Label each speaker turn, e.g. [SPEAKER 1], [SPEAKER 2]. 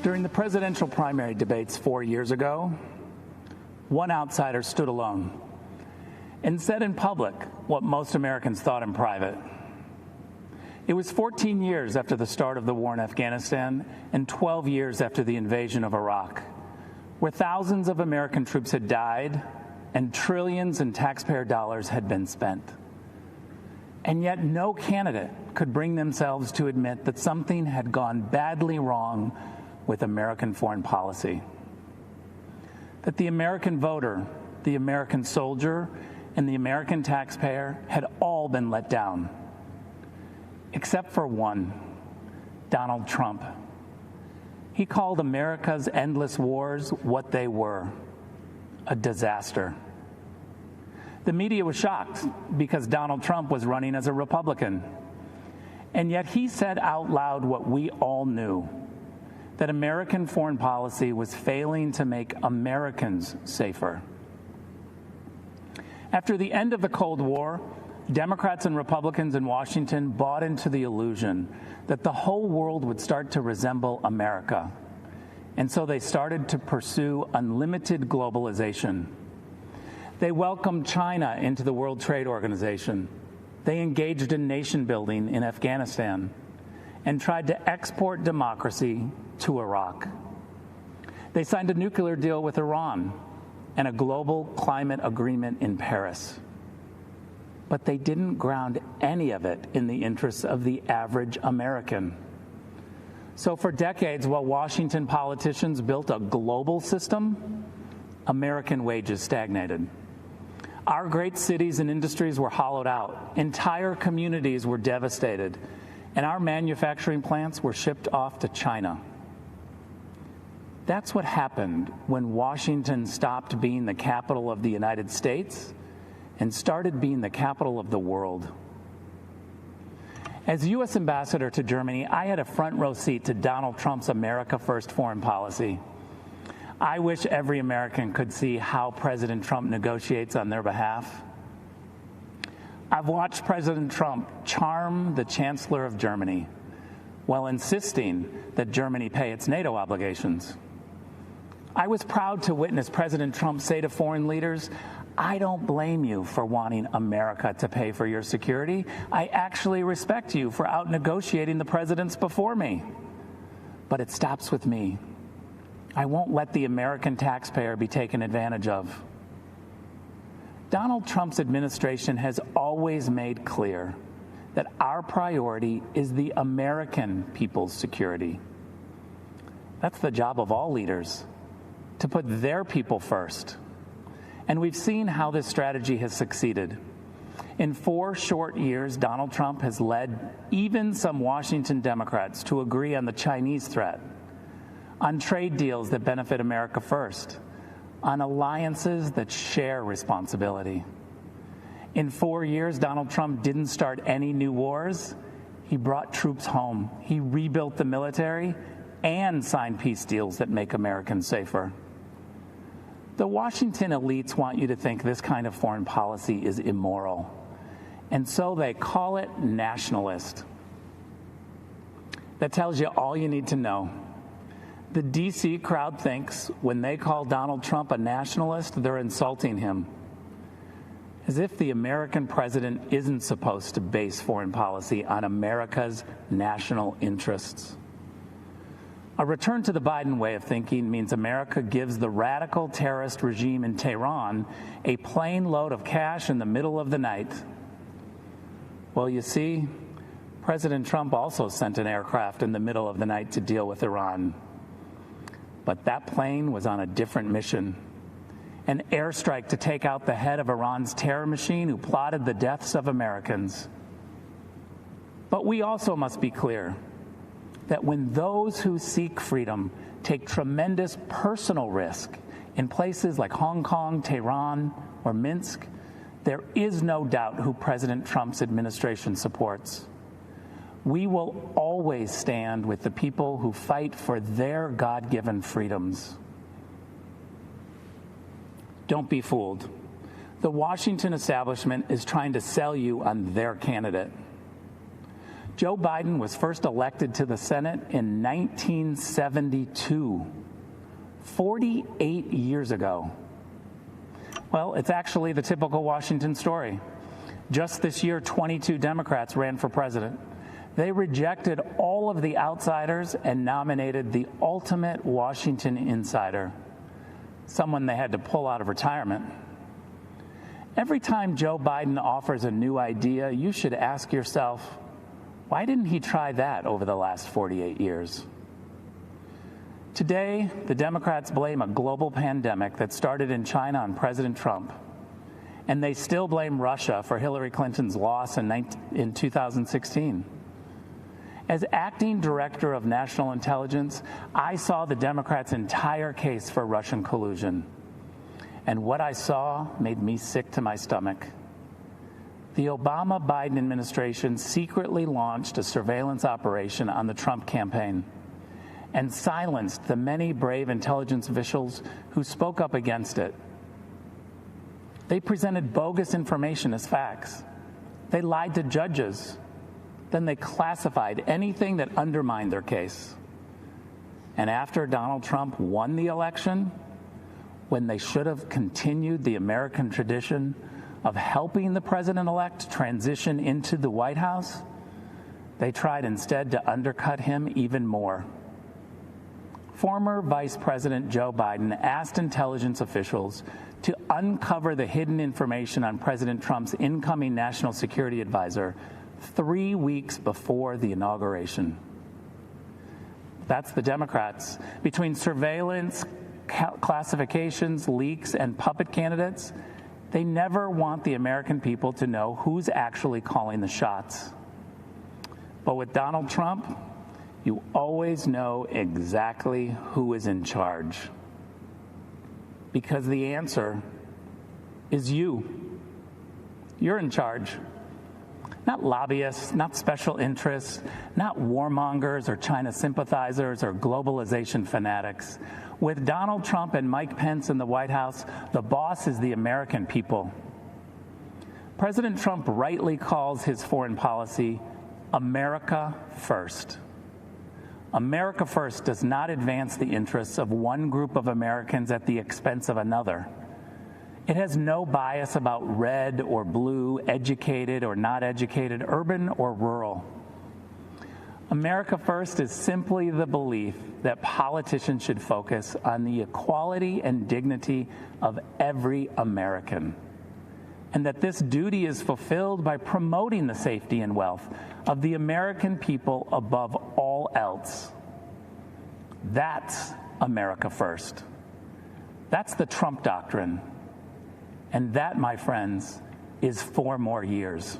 [SPEAKER 1] During the presidential primary debates 4 years ago, one outsider stood alone and said in public what most Americans thought in private. It was 14 years after the start of the war in Afghanistan and 12 years after the invasion of Iraq, where thousands of American troops had died and trillions in taxpayer dollars had been spent. And yet no candidate could bring themselves to admit that something had gone badly wrong with American foreign policy. That the American voter, the American soldier, and the American taxpayer had all been let down. Except for one, Donald Trump. He called America's endless wars what they were, a disaster. The media was shocked because Donald Trump was running as a Republican. And yet he said out loud what we all knew, that American foreign policy was failing to make Americans safer. After the end of the Cold War, Democrats and Republicans in Washington bought into the illusion that the whole world would start to resemble America. And so they started to pursue unlimited globalization. They welcomed China into the World Trade Organization. They engaged in nation building in Afghanistan and tried to export democracy to Iraq. They signed a nuclear deal with Iran and a global climate agreement in Paris. But they didn't ground any of it in the interests of the average American. So for decades, while Washington politicians built a global system, American wages stagnated. Our great cities and industries were hollowed out. Entire communities were devastated, and our manufacturing plants were shipped off to China. That's what happened when Washington stopped being the capital of the United States and started being the capital of the world. As U.S. ambassador to Germany, I had a front row seat to Donald Trump's America First foreign policy. I wish every American could see how President Trump negotiates on their behalf. I've watched President Trump charm the Chancellor of Germany while insisting that Germany pay its NATO obligations. I was proud to witness President Trump say to foreign leaders, "I don't blame you for wanting America to pay for your security. I actually respect you for out-negotiating the presidents before me. But it stops with me. I won't let the American taxpayer be taken advantage of." Donald Trump's administration has always made clear that our priority is the American people's security. That's the job of all leaders, to put their people first. And we've seen how this strategy has succeeded. In 4 short years, Donald Trump has led even some Washington Democrats to agree on the Chinese threat, on trade deals that benefit America first, on alliances that share responsibility. In 4 years, Donald Trump didn't start any new wars. He brought troops home. He rebuilt the military and signed peace deals that make Americans safer. The Washington elites want you to think this kind of foreign policy is immoral, and so they call it nationalist. That tells you all you need to know. The D.C. crowd thinks when they call Donald Trump a nationalist, they're insulting him, as if the American president isn't supposed to base foreign policy on America's national interests. A return to the Biden way of thinking means America gives the radical terrorist regime in Tehran a plane load of cash in the middle of the night. Well, you see, President Trump also sent an aircraft in the middle of the night to deal with Iran. But that plane was on a different mission. An airstrike to take out the head of Iran's terror machine who plotted the deaths of Americans. But we also must be clear that when those who seek freedom take tremendous personal risk in places like Hong Kong, Tehran, or Minsk, there is no doubt who President Trump's administration supports. We will always stand with the people who fight for their God-given freedoms. Don't be fooled. The Washington establishment is trying to sell you on their candidate. Joe Biden was first elected to the Senate in 1972, 48 years ago. Well, it's actually the typical Washington story. Just this year, 22 Democrats ran for president. They rejected all of the outsiders and nominated the ultimate Washington insider, someone they had to pull out of retirement. Every time Joe Biden offers a new idea, you should ask yourself, why didn't he try that over the last 48 years? Today, the Democrats blame a global pandemic that started in China on President Trump. And they still blame Russia for Hillary Clinton's loss in 2016. As acting director of national intelligence, I saw the Democrats' entire case for Russian collusion. And what I saw made me sick to my stomach. The Obama-Biden administration secretly launched a surveillance operation on the Trump campaign and silenced the many brave intelligence officials who spoke up against it. They presented bogus information as facts. They lied to judges. Then they classified anything that undermined their case. And after Donald Trump won the election, when they should have continued the American tradition of helping the president-elect transition into the White House, they tried instead to undercut him even more. Former Vice President Joe Biden asked intelligence officials to uncover the hidden information on President Trump's incoming national security advisor 3 weeks before the inauguration. That's the Democrats. Between surveillance, classifications, leaks, and puppet candidates, they never want the American people to know who's actually calling the shots. But with Donald Trump, you always know exactly who is in charge. Because the answer is you. You're in charge. Not lobbyists, not special interests, not warmongers or China sympathizers or globalization fanatics. With Donald Trump and Mike Pence in the White House, the boss is the American people. President Trump rightly calls his foreign policy America First. America First does not advance the interests of one group of Americans at the expense of another. It has no bias about red or blue, educated or not educated, urban or rural. America First is simply the belief that politicians should focus on the equality and dignity of every American, and that this duty is fulfilled by promoting the safety and wealth of the American people above all else. That's America First. That's the Trump doctrine. And that, my friends, is 4 more years.